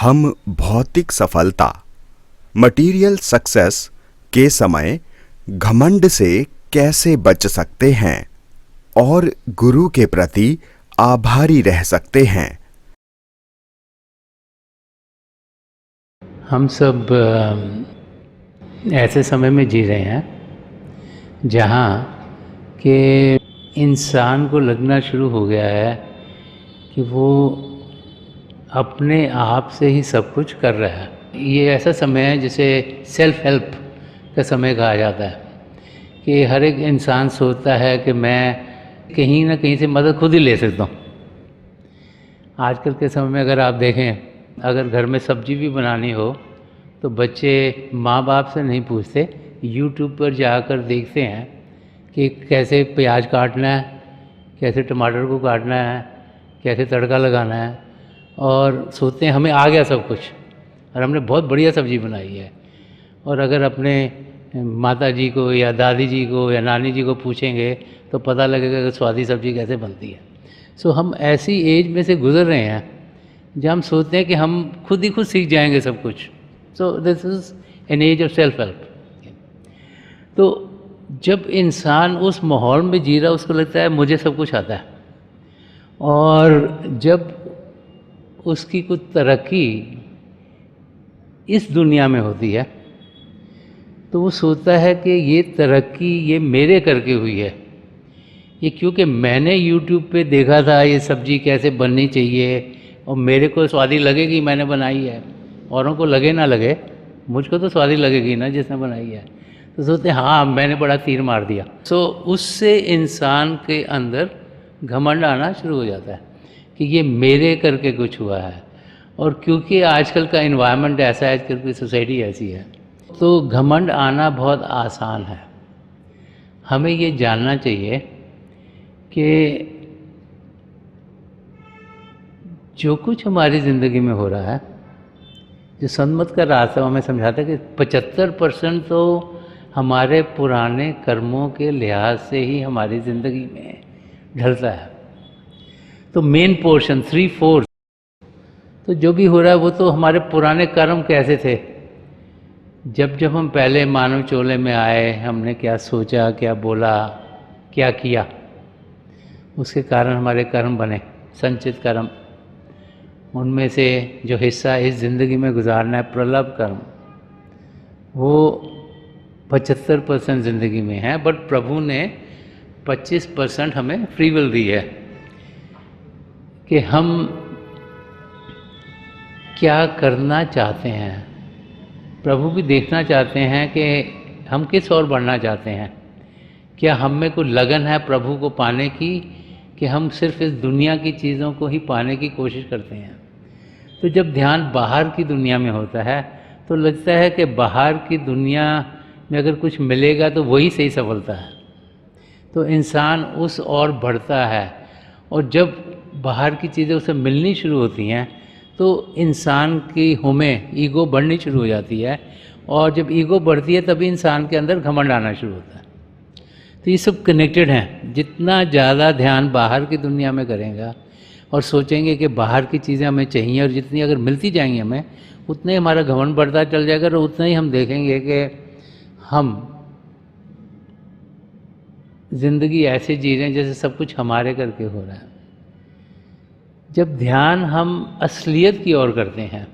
हम भौतिक सफलता मटीरियल सक्सेस के समय घमंड से कैसे बच सकते हैं और गुरु के प्रति आभारी रह सकते हैं। हम सब ऐसे समय में जी रहे हैं जहाँ के इंसान को लगना शुरू हो गया है कि वो अपने आप से ही सब कुछ कर रहा है। ये ऐसा समय है जिसे सेल्फ हेल्प का समय कहा जाता है कि हर एक इंसान सोचता है कि मैं कहीं ना कहीं से मदद खुद ही ले सकता हूँ। आजकल के समय में अगर आप देखें, अगर घर में सब्जी भी बनानी हो तो बच्चे माँ बाप से नहीं पूछते, यूट्यूब पर जाकर देखते हैं कि कैसे प्याज काटना है, कैसे टमाटर को काटना है, कैसे तड़का लगाना है, और सोचते हैं हमें आ गया सब कुछ और हमने बहुत बढ़िया सब्ज़ी बनाई है। और अगर अपने माता जी को या दादी जी को या नानी जी को पूछेंगे तो पता लगेगा कि स्वादी सब्ज़ी कैसे बनती है। सो हम ऐसी एज में से गुज़र रहे हैं जहाँ हम सोचते हैं कि हम खुद ही खुद सीख जाएंगे सब कुछ। So this is an age of self help. तो जब इंसान उस माहौल में जी रहा, उसको लगता है मुझे सब कुछ आता है, और जब उसकी कुछ तरक्की इस दुनिया में होती है तो वो सोचता है कि ये तरक्की ये मेरे करके हुई है, ये क्योंकि मैंने YouTube पे देखा था ये सब्ज़ी कैसे बननी चाहिए और मेरे को स्वादी लगेगी, मैंने बनाई है। औरों को लगे ना लगे, मुझको तो स्वादी लगेगी ना जिसने बनाई है। तो सोचते हैं हाँ मैंने बड़ा तीर मार दिया। सो उससे इंसान के अंदर घमंड आना शुरू हो जाता है कि ये मेरे करके कुछ हुआ है। और क्योंकि आजकल का इन्वायरमेंट ऐसा है, आजकल की सोसाइटी ऐसी है, तो घमंड आना बहुत आसान है। हमें ये जानना चाहिए कि जो कुछ हमारी ज़िंदगी में हो रहा है, जो सन्मत का रास्ता हमें समझाता है कि 75% तो हमारे पुराने कर्मों के लिहाज से ही हमारी ज़िंदगी में ढलता है। तो मेन पोर्शन 3/4 तो जो भी हो रहा है वो तो हमारे पुराने कर्म कैसे थे। जब जब हम पहले मानव चोले में आए, हमने क्या सोचा, क्या बोला, क्या किया, उसके कारण हमारे कर्म बने, संचित कर्म। उनमें से जो हिस्सा इस ज़िंदगी में गुजारना है, प्रलभ कर्म, वो 75% ज़िंदगी में है। बट प्रभु ने 25% हमें फ्री विल दी है कि हम क्या करना चाहते हैं। प्रभु भी देखना चाहते हैं कि हम किस ओर बढ़ना चाहते हैं। क्या हम में कोई लगन है प्रभु को पाने की, कि हम सिर्फ इस दुनिया की चीज़ों को ही पाने की कोशिश करते हैं। तो जब ध्यान बाहर की दुनिया में होता है तो लगता है कि बाहर की दुनिया में अगर कुछ मिलेगा तो वही सही सफलता है। तो इंसान उस ओर बढ़ता है, और जब बाहर की चीज़ें उसे मिलनी शुरू होती हैं तो इंसान की होमें ईगो बढ़नी शुरू हो जाती है, और जब ईगो बढ़ती है तभी इंसान के अंदर घमंड आना शुरू होता है। तो ये सब कनेक्टेड हैं। जितना ज़्यादा ध्यान बाहर की दुनिया में करेगा और सोचेंगे कि बाहर की चीज़ें हमें चाहिए, और जितनी अगर मिलती जाएंगी हमें, उतना ही हमारा घमंड बढ़ता चल जाएगा, और उतना ही हम देखेंगे कि हम ज़िंदगी ऐसे जी रहे हैं जैसे सब कुछ हमारे करके हो रहा है। जब ध्यान हम असलियत की ओर करते हैं,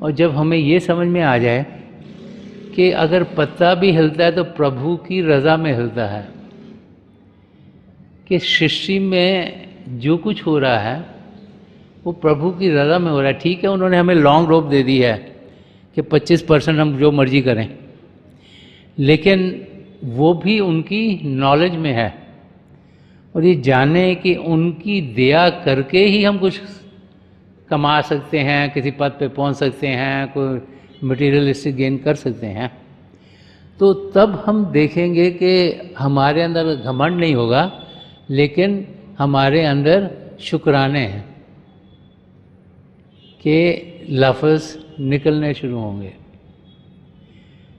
और जब हमें ये समझ में आ जाए कि अगर पत्ता भी हिलता है तो प्रभु की रज़ा में हिलता है, कि सृष्टि में जो कुछ हो रहा है वो प्रभु की रज़ा में हो रहा है। ठीक है, उन्होंने हमें लॉन्ग रोप दे दी है कि 25% हम जो मर्जी करें, लेकिन वो भी उनकी नॉलेज में है, और ये जाने कि उनकी दया करके ही हम कुछ कमा सकते हैं, किसी पद पे पहुंच सकते हैं, कोई मटेरियलिस्टिक गेन कर सकते हैं। तो तब हम देखेंगे कि हमारे अंदर घमंड नहीं होगा, लेकिन हमारे अंदर शुक्राने हैं कि लफ्ज़ निकलने शुरू होंगे।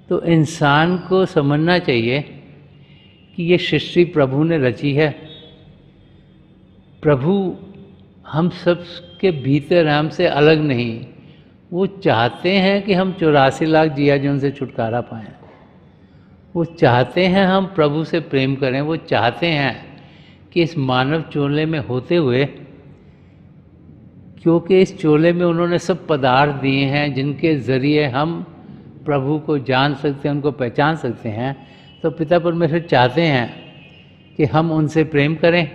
तो इंसान को समझना चाहिए कि ये सृष्टि प्रभु ने रची है। प्रभु हम सब के भीतर, हमसे अलग नहीं, वो चाहते हैं कि हम 84 लाख जिया जी उनसे छुटकारा पाएं। वो चाहते हैं हम प्रभु से प्रेम करें। वो चाहते हैं कि इस मानव चोले में होते हुए, क्योंकि इस चोले में उन्होंने सब पदार्थ दिए हैं जिनके ज़रिए हम प्रभु को जान सकते हैं, उनको पहचान सकते हैं, तो पिता परमेश्वर चाहते हैं कि हम उनसे प्रेम करें,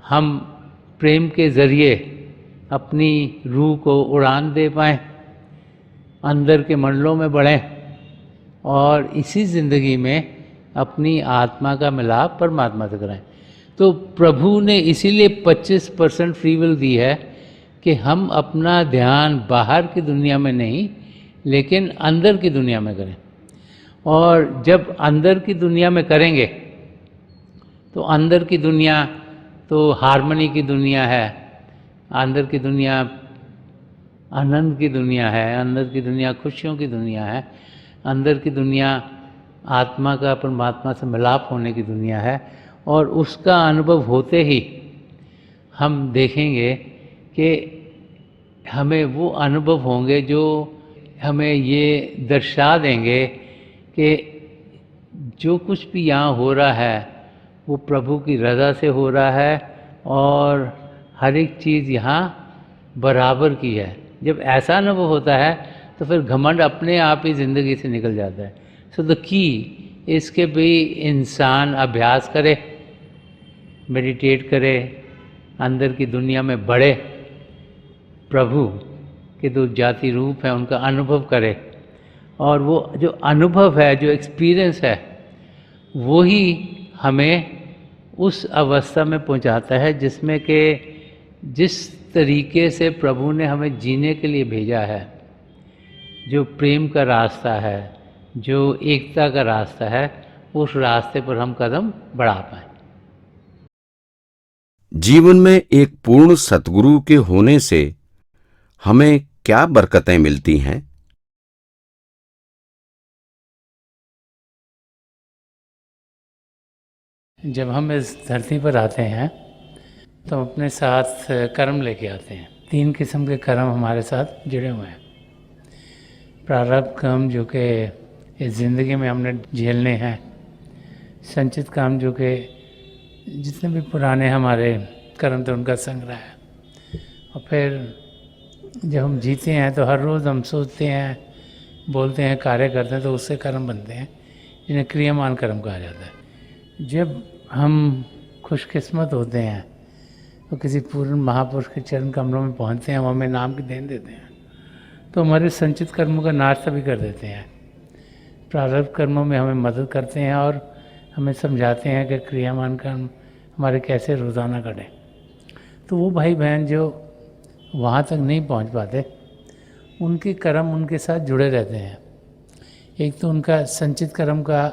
हम प्रेम के ज़रिए अपनी रूह को उड़ान दे पाएँ, अंदर के मंडलों में बढ़ें और इसी ज़िंदगी में अपनी आत्मा का मिलाप परमात्मा से करें। तो प्रभु ने इसीलिए 25% फ्री विल दी है कि हम अपना ध्यान बाहर की दुनिया में नहीं लेकिन अंदर की दुनिया में करें। और जब अंदर की दुनिया में करेंगे तो अंदर की दुनिया तो हार्मनी की दुनिया है, अंदर की दुनिया आनंद की दुनिया है, अंदर की दुनिया खुशियों की दुनिया है, अंदर की दुनिया आत्मा का परमात्मा से मिलाप होने की दुनिया है। और उसका अनुभव होते ही हम देखेंगे कि हमें वो अनुभव होंगे जो हमें ये दर्शा देंगे कि जो कुछ भी यहाँ हो रहा है वो प्रभु की रज़ा से हो रहा है और हर एक चीज़ यहाँ बराबर की है। जब ऐसा अनुभव होता है तो फिर घमंड अपने आप ही ज़िंदगी से निकल जाता है। सो द की इसके भी इंसान अभ्यास करे, मेडिटेट करे, अंदर की दुनिया में बढ़े, प्रभु के जो जाति रूप है उनका अनुभव करे। और वो जो अनुभव है, जो एक्सपीरियंस है, वो ही हमें उस अवस्था में पहुंचाता है जिसमें कि जिस तरीके से प्रभु ने हमें जीने के लिए भेजा है, जो प्रेम का रास्ता है, जो एकता का रास्ता है, उस रास्ते पर हम कदम बढ़ा पाएं। जीवन में एक पूर्ण सतगुरु के होने से हमें क्या बरकतें मिलती हैं? जब हम इस धरती पर आते हैं तो अपने साथ कर्म लेके आते हैं। 3 किस्म के कर्म हमारे साथ जुड़े हुए हैं। प्रारब्ध कर्म जो कि इस ज़िंदगी में हमने झेलने हैं, संचित काम जो कि जितने भी पुराने हमारे कर्म थे उनका संग्रह है, और फिर जब हम जीते हैं तो हर रोज़ हम सोचते हैं, बोलते हैं, कार्य करते हैं, तो उससे कर्म बनते हैं जिन्हें क्रियामान कर्म कहा जाता है। जब हम खुशकिस्मत होते हैं तो किसी पूर्ण महापुरुष के चरण कमलों में पहुंचते हैं, वो हमें नाम की देन देते हैं, तो हमारे संचित कर्मों का नाश भी कर देते हैं। प्रारब्ध कर्मों में हमें मदद करते हैं और हमें समझाते हैं कि क्रियामान कर्म हमारे कैसे रोज़ाना करें। तो वो भाई बहन जो वहाँ तक नहीं पहुँच पाते, उनके कर्म उनके साथ जुड़े रहते हैं। एक तो उनका संचित कर्म का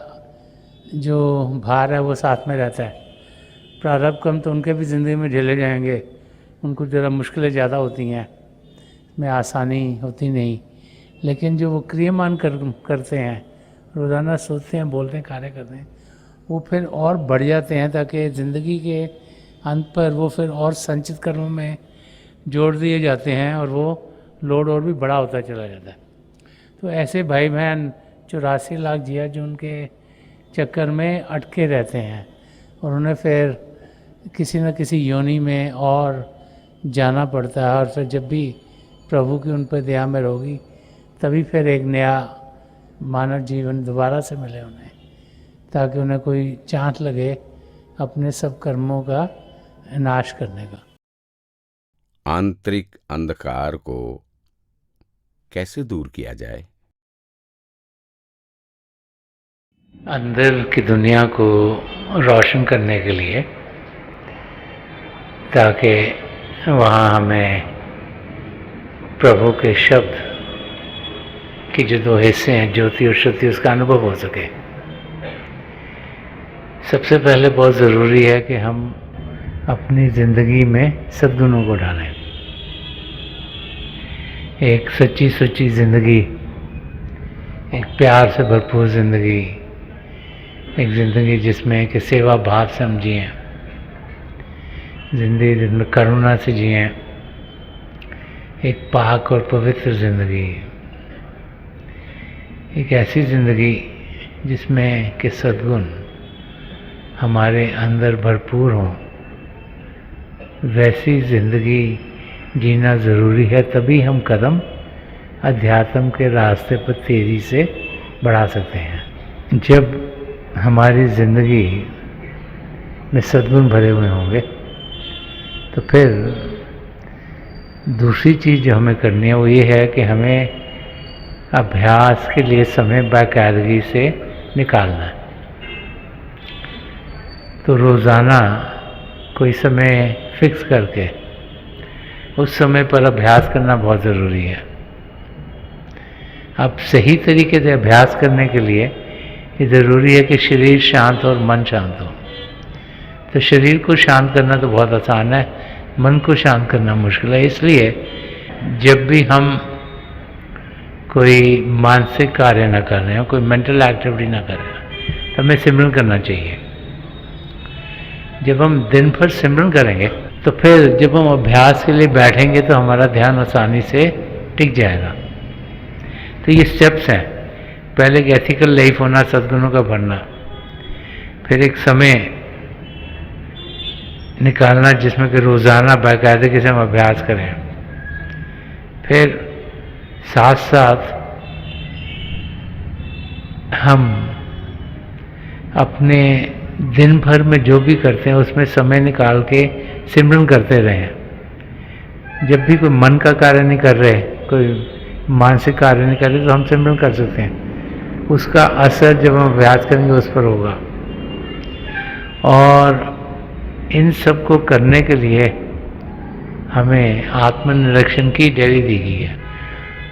जो भार है वो साथ में रहता है। प्रारब्ध कर्म तो उनके भी ज़िंदगी में झेले जाएंगे, उनको ज़रा मुश्किलें ज़्यादा होती हैं, में आसानी होती नहीं, लेकिन जो वो क्रियामान कर्म करते हैं, रोज़ाना सोचते हैं, बोलते हैं, कार्य करते हैं, वो फिर और बढ़ जाते हैं, ताकि ज़िंदगी के अंत पर वो फिर और संचित कर्मों में जोड़ दिए जाते हैं और वो लोड और भी बड़ा होता चला जाता है। तो ऐसे भाई बहन 84 लाख जिया जो उनके चक्कर में अटके रहते हैं और उन्हें फिर किसी न किसी योनि में और जाना पड़ता है, और फिर जब भी प्रभु की उन पर दया में होगी तभी फिर एक नया मानव जीवन दोबारा से मिले उन्हें, ताकि उन्हें कोई चांस लगे अपने सब कर्मों का नाश करने का। आंतरिक अंधकार को कैसे दूर किया जाए? अंदर की दुनिया को रोशन करने के लिए, ताकि वहाँ हमें प्रभु के शब्द की जो 2 हिस्से हैं, ज्योति और श्रुति, उसका अनुभव हो सके। सबसे पहले बहुत ज़रूरी है कि हम अपनी ज़िंदगी में सद्गुणों को डालें। एक सच्ची सुच्ची ज़िंदगी, एक प्यार से भरपूर ज़िंदगी, एक ज़िंदगी जिसमें कि सेवा भाव से हम जिएँ, ज़िंदगी जिसमें करुणा से जिएँ, एक पाक और पवित्र ज़िंदगी, एक ऐसी ज़िंदगी जिसमें कि सद्गुण हमारे अंदर भरपूर हों, वैसी ज़िंदगी जीना ज़रूरी है। तभी हम कदम अध्यात्म के रास्ते पर तेज़ी से बढ़ा सकते हैं। जब हमारी ज़िंदगी में सद्गुण भरे हुए होंगे तो फिर दूसरी चीज़ जो हमें करनी है वो ये है कि हमें अभ्यास के लिए समय बाकायदगी से निकालना है। तो रोज़ाना कोई समय फिक्स करके उस समय पर अभ्यास करना बहुत ज़रूरी है। अब सही तरीके से अभ्यास करने के लिए ये ज़रूरी है कि शरीर शांत और मन शांत हो। तो शरीर को शांत करना तो बहुत आसान है, मन को शांत करना मुश्किल है। इसलिए जब भी हम कोई मानसिक कार्य ना कर रहे हो, कोई मेंटल एक्टिविटी ना कर रहे हो, तो हमें सिमरन करना चाहिए। जब हम दिन भर सिमरन करेंगे तो फिर जब हम अभ्यास के लिए बैठेंगे तो हमारा ध्यान आसानी से टिक जाएगा। तो ये स्टेप्स हैं। पहले एक एथिकल लाइफ होना, सद्गुणों का भरना, फिर एक समय निकालना जिसमें कि रोज़ाना बाकायदगी से हम अभ्यास करें, फिर साथ साथ हम अपने दिन भर में जो भी करते हैं उसमें समय निकाल के सिमरन करते रहें। जब भी कोई मन का कार्य नहीं कर रहे, कोई मानसिक कार्य नहीं कर रहे, तो हम सिमरन कर सकते हैं। उसका असर जब हम अभ्यास करेंगे उस पर होगा। और इन सब को करने के लिए हमें आत्मनिरीक्षण की डायरी दी गई है।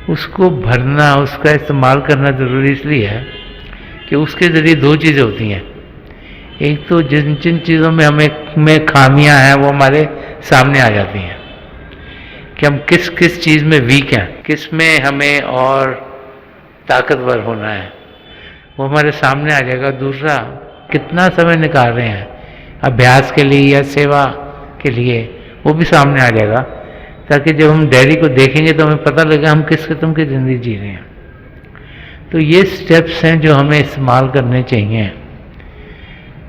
उसको भरना, उसका इस्तेमाल करना ज़रूरी इसलिए है कि उसके ज़रिए दो चीज़ें होती हैं। एक तो जिन जिन चीज़ों में में खामियां हैं वो हमारे सामने आ जाती हैं कि हम किस किस चीज़ में वीक हैं, किस में हमें और ताकतवर होना है, वो हमारे सामने आ जाएगा। दूसरा, कितना समय निकाल रहे हैं अभ्यास के लिए या सेवा के लिए, वो भी सामने आ जाएगा, ताकि जब हम डायरी को देखेंगे तो हमें पता लगेगा हम किस किस्म की ज़िंदगी जी रहे हैं। तो ये स्टेप्स हैं जो हमें इस्तेमाल करने चाहिए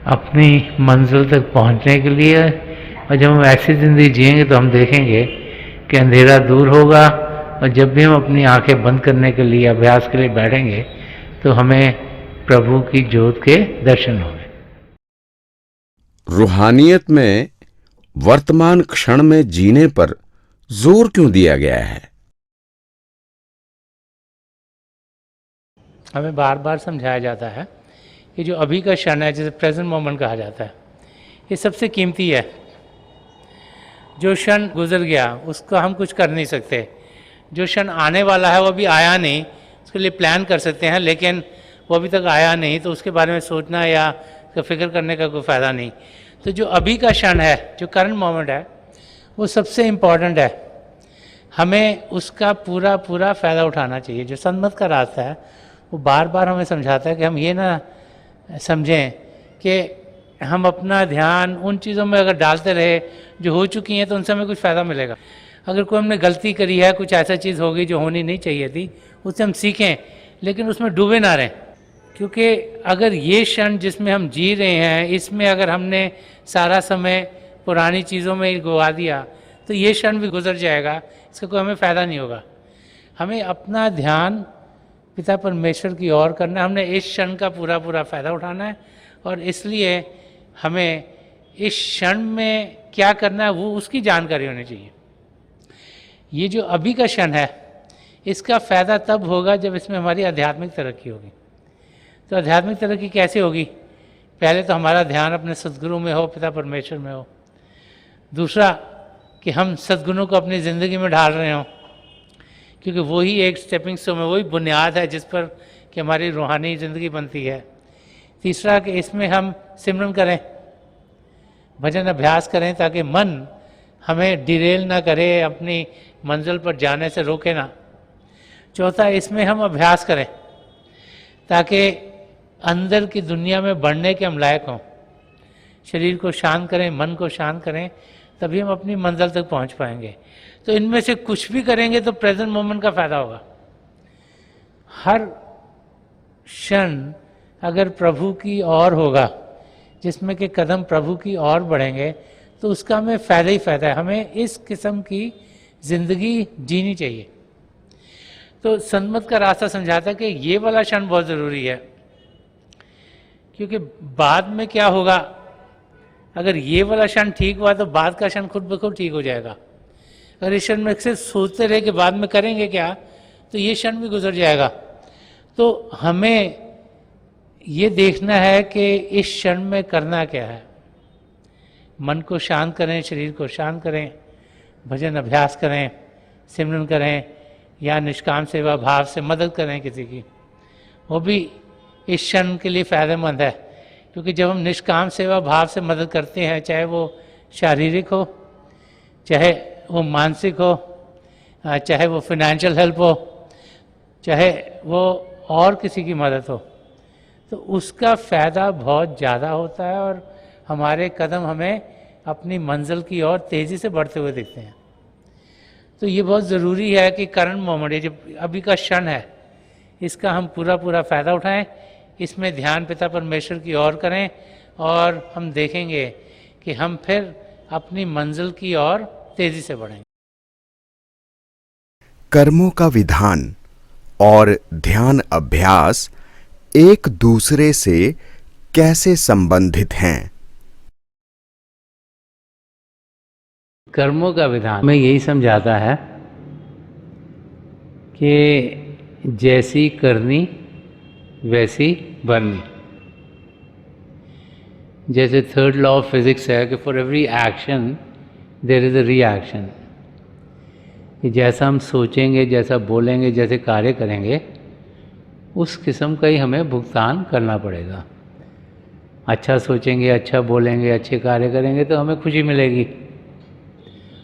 अपनी मंजिल तक पहुंचने के लिए। और जब हम ऐसी ज़िंदगी जिएंगे तो हम देखेंगे कि अंधेरा दूर होगा। और जब भी हम अपनी आंखें बंद करने के लिए अभ्यास के लिए बैठेंगे तो हमें प्रभु की ज्योत के दर्शन होंगे। रूहानियत में वर्तमान क्षण में जीने पर जोर क्यों दिया गया है? हमें बार बार समझाया जाता है कि जो अभी का क्षण है, जिसे प्रेजेंट मोमेंट कहा जाता है, ये सबसे कीमती है। जो क्षण गुजर गया उसका हम कुछ कर नहीं सकते। जो क्षण आने वाला है वो अभी आया नहीं, उसके लिए प्लान कर सकते हैं, लेकिन वो अभी तक आया नहीं, तो उसके बारे में सोचना या फिक्र करने का कोई फ़ायदा नहीं। तो जो अभी का क्षण है, जो करंट मोमेंट है, वो सबसे इम्पॉर्टेंट है। हमें उसका पूरा पूरा फ़ायदा उठाना चाहिए। जो सन्मत का रास्ता है वो बार बार हमें समझाता है कि हम ये ना समझें कि हम अपना ध्यान उन चीज़ों में अगर डालते रहे जो हो चुकी हैं तो उनसे हमें कुछ फ़ायदा मिलेगा। अगर कोई हमने गलती करी है, कुछ ऐसा चीज़ हो गई जो होनी नहीं चाहिए थी, उससे हम सीखें, लेकिन उसमें डूबे ना रहें। क्योंकि अगर ये क्षण जिसमें हम जी रहे हैं इसमें अगर हमने सारा समय पुरानी चीज़ों में ही गवा दिया तो ये क्षण भी गुजर जाएगा, इसका कोई हमें फ़ायदा नहीं होगा। हमें अपना ध्यान पिता परमेश्वर की ओर करना है। हमने इस क्षण का पूरा पूरा फ़ायदा उठाना है, और इसलिए हमें इस क्षण में क्या करना है वो उसकी जानकारी होनी चाहिए। ये जो अभी का क्षण है इसका फ़ायदा तब होगा जब इसमें हमारी आध्यात्मिक तरक्की होगी। तो आध्यात्मिक तरक्की कैसे होगी? पहले तो हमारा ध्यान अपने सद्गुरु में हो, पिता परमेश्वर में हो। दूसरा कि हम सद्गुणों को अपनी ज़िंदगी में ढाल रहे हों, क्योंकि वही एक स्टेपिंग स्टोन है, वही बुनियाद है जिस पर कि हमारी रूहानी ज़िंदगी बनती है। तीसरा कि इसमें हम सिमरन करें, भजन अभ्यास करें, ताकि मन हमें डिरेल ना करे, अपनी मंजिल पर जाने से रोके ना। चौथा, इसमें हम अभ्यास करें ताकि अंदर की दुनिया में बढ़ने के हम लायक हों। शरीर को शांत करें, मन को शांत करें, तभी हम अपनी मंजिल तक पहुंच पाएंगे। तो इनमें से कुछ भी करेंगे तो प्रेजेंट मोमेंट का फायदा होगा। हर क्षण अगर प्रभु की ओर होगा, जिसमें के कदम प्रभु की ओर बढ़ेंगे, तो उसका हमें फ़ायदा ही फ़ायदा है। हमें इस किस्म की ज़िंदगी जीनी चाहिए। तो संतमत का रास्ता समझाता है कि ये वाला क्षण बहुत ज़रूरी है, क्योंकि बाद में क्या होगा, अगर ये वाला क्षण ठीक हुआ तो बाद का क्षण खुद ब खुद ठीक हो जाएगा। अगर इस क्षण में से सोचते रहे कि बाद में करेंगे क्या, तो ये क्षण भी गुजर जाएगा। तो हमें ये देखना है कि इस क्षण में करना क्या है। मन को शांत करें, शरीर को शांत करें, भजन अभ्यास करें, सिमरन करें, या निष्काम सेवा भाव से मदद करें किसी की, वो भी इस क्षण के लिए फ़ायदेमंद है। क्योंकि जब हम निष्काम सेवा भाव से मदद करते हैं, चाहे वो शारीरिक हो, चाहे वो मानसिक हो, चाहे वो फाइनेंशियल हेल्प हो, चाहे वो और किसी की मदद हो, तो उसका फ़ायदा बहुत ज़्यादा होता है और हमारे कदम हमें अपनी मंजिल की ओर तेज़ी से बढ़ते हुए दिखते हैं। तो ये बहुत ज़रूरी है कि करंट मोमेंट, ये जो अभी का क्षण है, इसका हम पूरा फ़ायदा उठाएं, इसमें ध्यान पिता परमेश्वर की ओर करें, और हम देखेंगे कि हम फिर अपनी मंजिल की ओर तेज़ी से बढ़ेंगे। कर्मों का विधान और ध्यान अभ्यास एक दूसरे से कैसे संबंधित हैं? कर्मों का विधान में यही समझाता है कि जैसी करनी वैसी बननी। जैसे थर्ड लॉ ऑफ फिजिक्स है कि for every action there is a reaction, कि जैसा हम सोचेंगे, जैसा बोलेंगे, जैसे कार्य करेंगे, उस किस्म का ही हमें भुगतान करना पड़ेगा। अच्छा सोचेंगे, अच्छा बोलेंगे, अच्छे कार्य करेंगे तो हमें खुशी मिलेगी,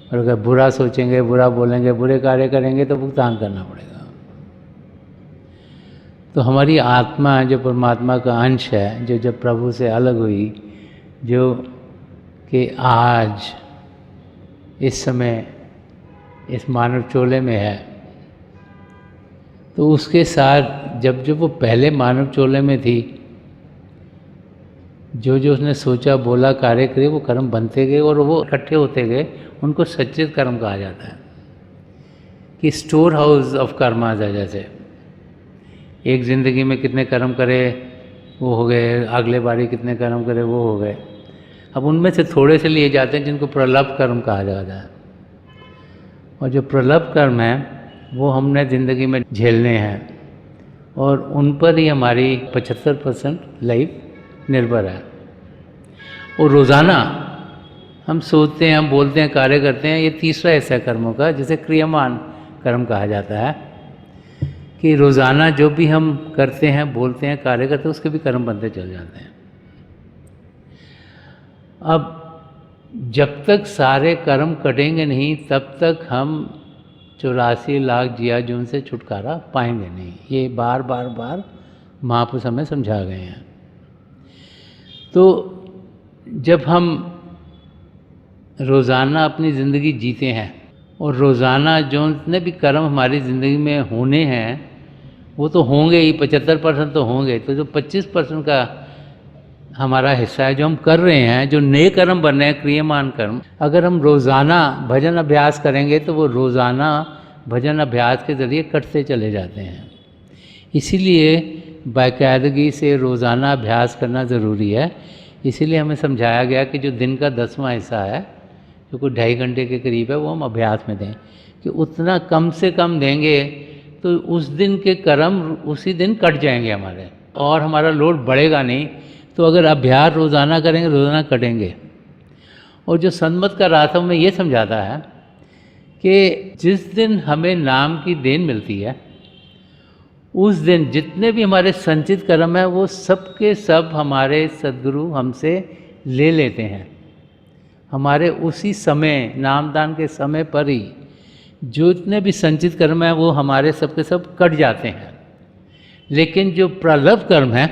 और अगर बुरा सोचेंगे, बुरा बोलेंगे, बुरे कार्य करेंगे तो भुगतान करना पड़ेगा। तो हमारी आत्मा जो परमात्मा का अंश है, जो जब प्रभु से अलग हुई, जो कि आज इस समय इस मानव चोले में है, तो उसके साथ जब वो पहले मानव चोले में थी, जो उसने सोचा, बोला, कार्य करे, वो कर्म बनते गए और वो इकट्ठे होते गए, उनको सच्चित कर्म कहा जाता है। कि स्टोर हाउस ऑफ कर्मास है। जैसे एक ज़िंदगी में कितने कर्म करे वो हो गए, अगले बारी कितने कर्म करे वो हो गए। अब उनमें से थोड़े से लिए जाते हैं जिनको प्रलभ कर्म कहा जाता है, और जो प्रलभ कर्म है वो हमने ज़िंदगी में झेलने हैं, और उन पर ही हमारी 75% लाइफ निर्भर है। और रोज़ाना हम सोचते हैं, हम बोलते हैं, कार्य करते हैं, ये तीसरा हिस्सा है कर्मों का, जिसे क्रियमान कर्म कहा जाता है। कि रोज़ाना जो भी हम करते हैं, बोलते हैं, कार्य करते हैं, उसके भी कर्म बनते चल जाते हैं। अब जब तक सारे कर्म कटेंगे नहीं, तब तक हम 84 लाख जिया जून से छुटकारा पाएंगे नहीं। ये बार बार महापुरुष हमें समझा गए हैं। तो जब हम रोज़ाना अपनी ज़िंदगी जीते हैं, और रोज़ाना जो जितने भी कर्म हमारी ज़िंदगी में होने हैं वो तो होंगे ही, 75% तो होंगे। तो जो 25% का हमारा हिस्सा है, जो हम कर रहे हैं, जो नए कर्म बन रहे हैं, क्रियमान कर्म, अगर हम रोज़ाना भजन अभ्यास करेंगे तो वो रोज़ाना भजन अभ्यास के ज़रिए कटते चले जाते हैं। इसीलिए बाकायदगी से रोज़ाना अभ्यास करना ज़रूरी है। इसीलिए हमें समझाया गया कि जो दिन का 10वां हिस्सा है, जो कोई 2.5 घंटे के करीब है, वो हम अभ्यास में दें। कि उतना कम से कम देंगे तो उस दिन के कर्म उसी दिन कट जाएंगे हमारे, और हमारा लोड बढ़ेगा नहीं। तो अगर अभ्यास रोज़ाना करेंगे, रोज़ाना कटेंगे। और जो संतमत का रास्ता में ये समझाता है कि जिस दिन हमें नाम की देन मिलती है, उस दिन जितने भी हमारे संचित कर्म हैं, वो सब के सब हमारे सद्गुरु हमसे ले लेते हैं। हमारे उसी समय, नामदान के समय पर ही जो इतने भी संचित कर्म हैं वो हमारे सब के सब कट जाते हैं। लेकिन जो प्रलभ कर्म हैं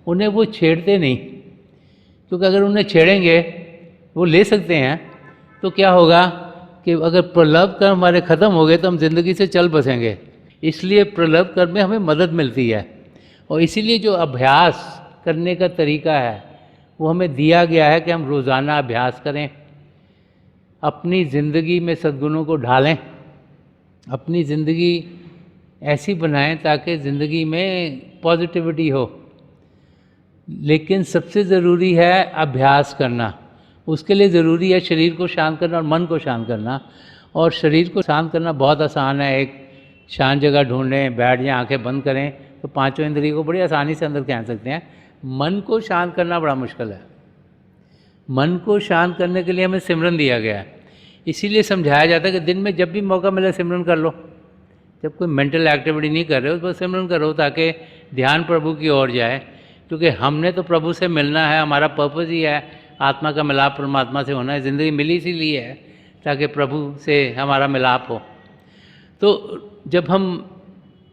उन्हें वो छेड़ते नहीं, क्योंकि अगर उन्हें छेड़ेंगे, वो ले सकते हैं, तो क्या होगा कि अगर प्रलभ कर्म हमारे ख़त्म हो गए तो हम ज़िंदगी से चल बसेंगे। इसलिए प्रलभ कर्म में हमें मदद मिलती है, और इसीलिए जो अभ्यास करने का तरीका है वो हमें दिया गया है कि हम रोज़ाना अभ्यास करें, अपनी ज़िंदगी में सद्गुणों को ढालें, अपनी ज़िंदगी ऐसी बनाएं ताकि ज़िंदगी में पॉजिटिविटी हो। लेकिन सबसे ज़रूरी है अभ्यास करना। उसके लिए ज़रूरी है शरीर को शांत करना और मन को शांत करना। और शरीर को शांत करना बहुत आसान है। एक शांत जगह ढूंढें, बैठ जाएं, आंखें बंद करें तो पांचों इंद्रियों को बड़ी आसानी से अंदर खींच सकते हैं। मन को शांत करना बड़ा मुश्किल है। मन को शांत करने के लिए हमें सिमरन दिया गया है। इसीलिए समझाया जाता है कि दिन में जब भी मौका मिले सिमरन कर लो। जब कोई मेंटल एक्टिविटी नहीं कर रहे हो तो सिमरन करो, ताकि ध्यान प्रभु की ओर जाए। क्योंकि हमने तो प्रभु से मिलना है, हमारा पर्पज़ ही है आत्मा का मिलाप परमात्मा से होना है। ज़िंदगी मिली इसीलिए है ताकि प्रभु से हमारा मिलाप हो। तो जब हम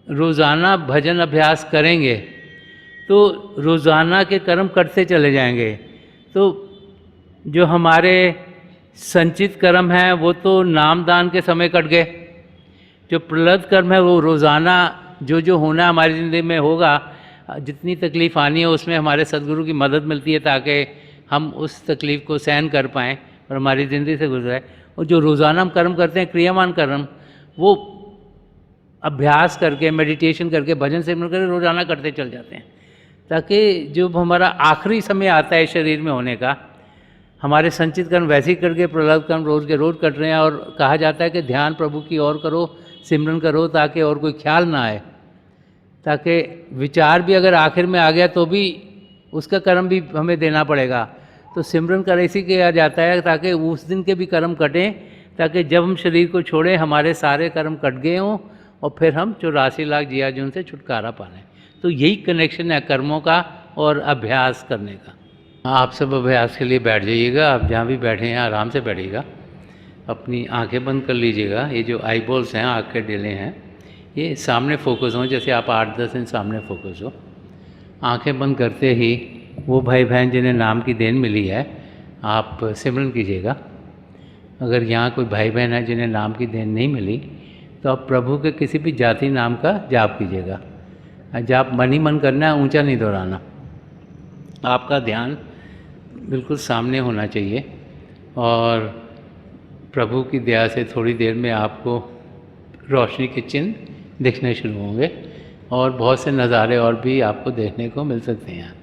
रोज़ाना भजन अभ्यास करेंगे तो रोज़ाना के कर्म करते चले जाएंगे। तो जो हमारे संचित कर्म हैं वो तो नामदान के समय कट गए। जो प्रलब्ध कर्म है वो रोज़ाना जो जो होना हमारी ज़िंदगी में होगा, जितनी तकलीफ़ आनी है उसमें हमारे सद्गुरु की मदद मिलती है ताकि हम उस तकलीफ़ को सहन कर पाएँ और हमारी ज़िंदगी से गुजरे। और जो रोज़ाना हम कर्म करते हैं, क्रियामान कर्म, वो अभ्यास करके, मेडिटेशन करके, भजन सिमरन करके रोज़ाना करते चल जाते हैं, ताकि जो हमारा आखिरी समय आता है शरीर में होने का, हमारे संचित कर्म वैसे ही करके प्रलब्ध कर्म रोज़ के रोज़ कट रहे हैं। और कहा जाता है कि ध्यान प्रभु की ओर करो, सिमरन करो, ताकि और कोई ख्याल ना आए, ताकि विचार भी अगर आखिर में आ गया तो भी उसका कर्म भी हमें देना पड़ेगा। तो सिमरन कर इसी किया जाता है ताकि उस दिन के भी कर्म कटें, ताकि जब हम शरीर को छोड़ें हमारे सारे कर्म कट गए हों और फिर हम 84 लाख जियाजुन से छुटकारा पा लें। तो यही कनेक्शन है कर्मों का और अभ्यास करने का। आप सब अभ्यास के लिए बैठ जाइएगा। आप जहाँ भी बैठे हैं आराम से बैठिएगा, अपनी आंखें बंद कर लीजिएगा। ये जो आई बॉल्स हैं, आँख के डेले हैं, ये सामने फोकस हों, जैसे आप 8-10 दिन सामने फोकस हो। आंखें बंद करते ही वो भाई बहन जिन्हें नाम की देन मिली है, आप सिमरन कीजिएगा। अगर यहाँ कोई भाई बहन है जिन्हें नाम की देन नहीं मिली, तो आप प्रभु के किसी भी जाति नाम का जाप कीजिएगा। जाप मन ही मन करना है, ऊंचा नहीं दोहराना। आपका ध्यान बिल्कुल सामने होना चाहिए और प्रभु की दया से थोड़ी देर में आपको रोशनी के चिन्ह दिखने शुरू होंगे और बहुत से नज़ारे और भी आपको देखने को मिल सकते हैं।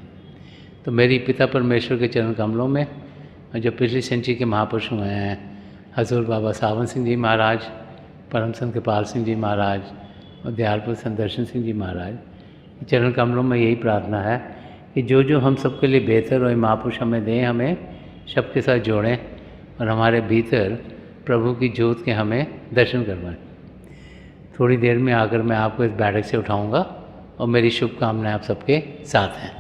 तो मेरी पिता परमेश्वर के चरण कमलों में जो पिछली सेंचुरी के महापुरुष हुए हैं, हजूर बाबा सावन सिंह जी महाराज, परम संत कृपाल सिंह जी महाराज और दयालपुर संत दर्शन सिंह जी महाराज, चरण कमलों में यही प्रार्थना है कि जो जो हम सबके लिए बेहतर और महापुरुष हमें दें, हमें सबके साथ जोड़ें और हमारे भीतर प्रभु की ज्योत के हमें दर्शन करवाएं। थोड़ी देर में आकर मैं आपको इस बैठक से उठाऊंगा और मेरी शुभकामनाएं आप सबके साथ हैं।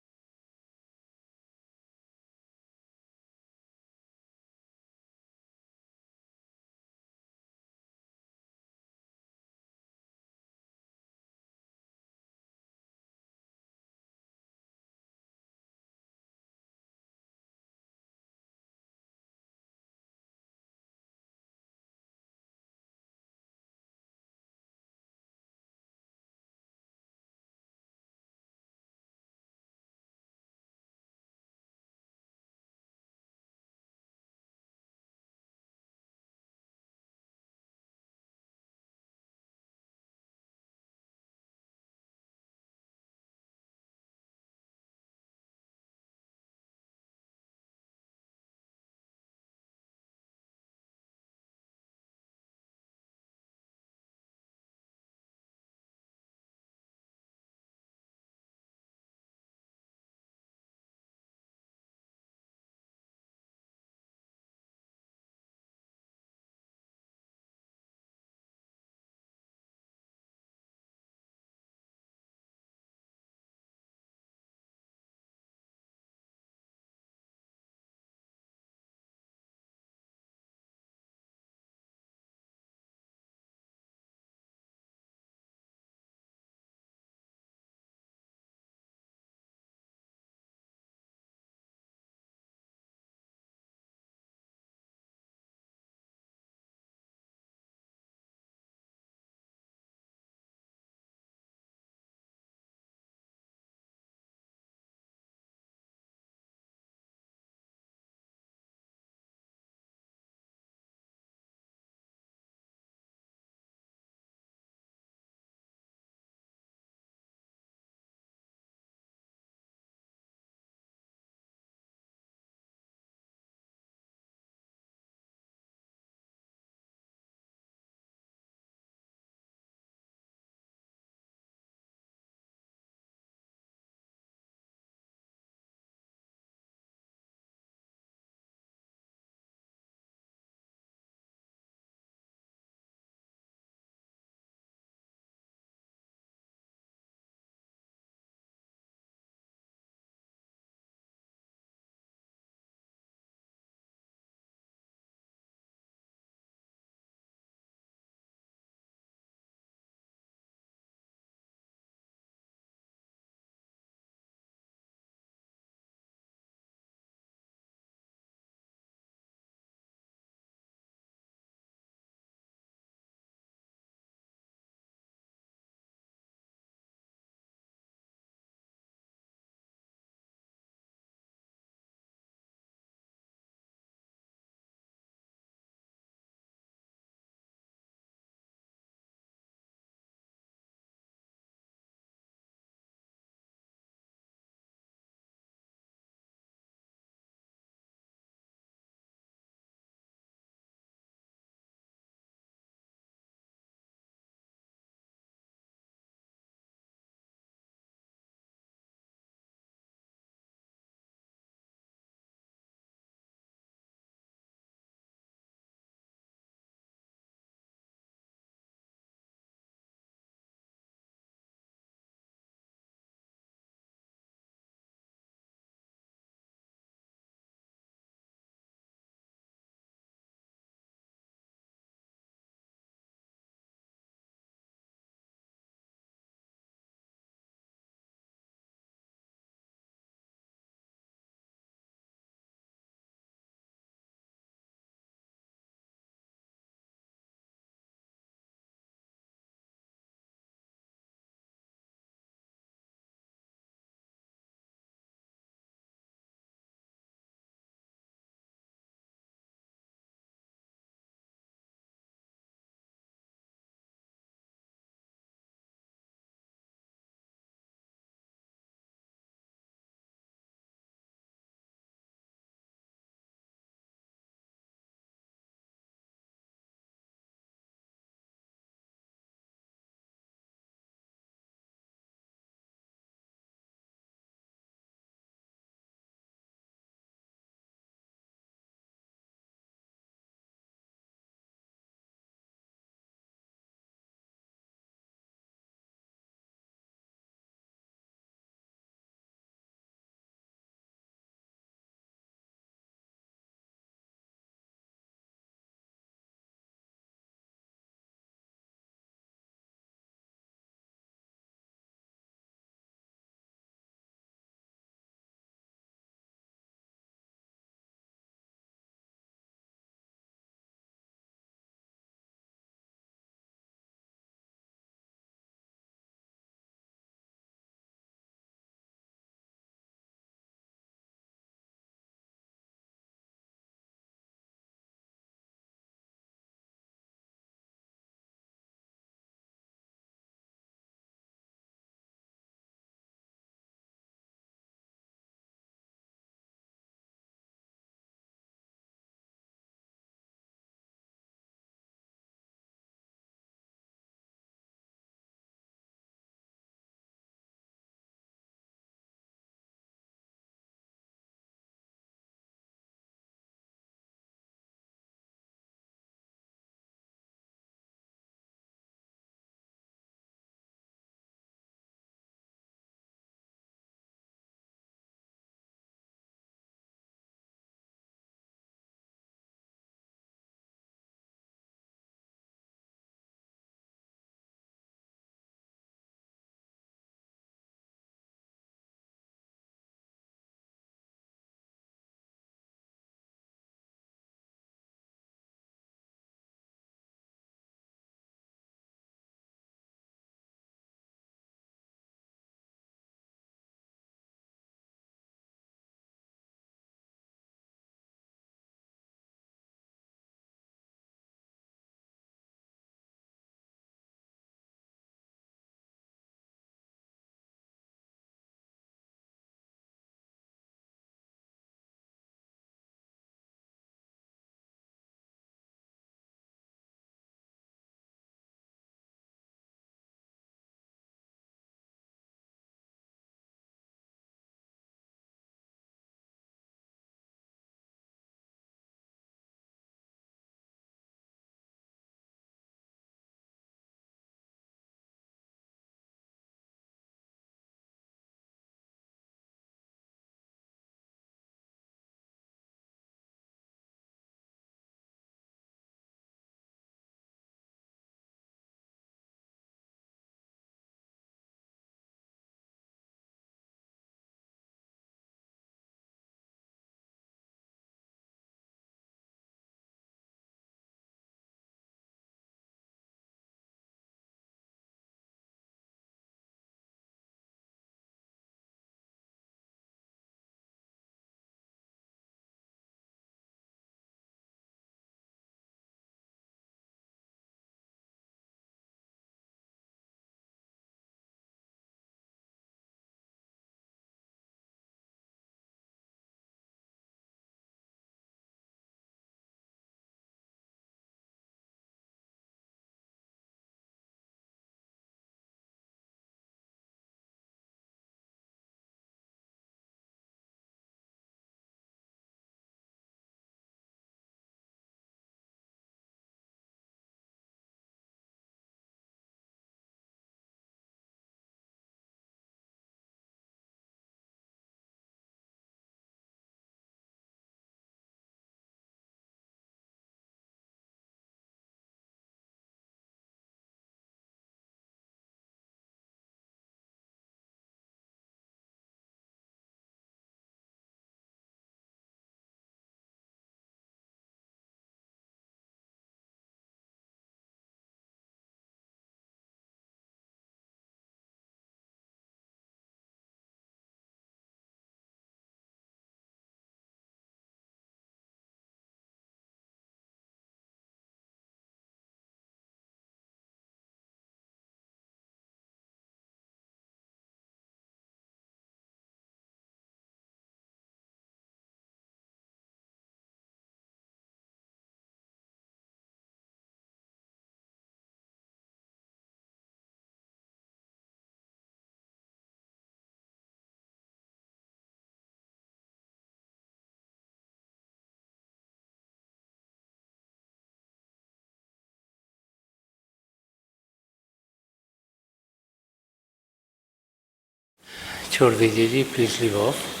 छोड़ दीजिए जी, प्लीज़ लीव ऑफ।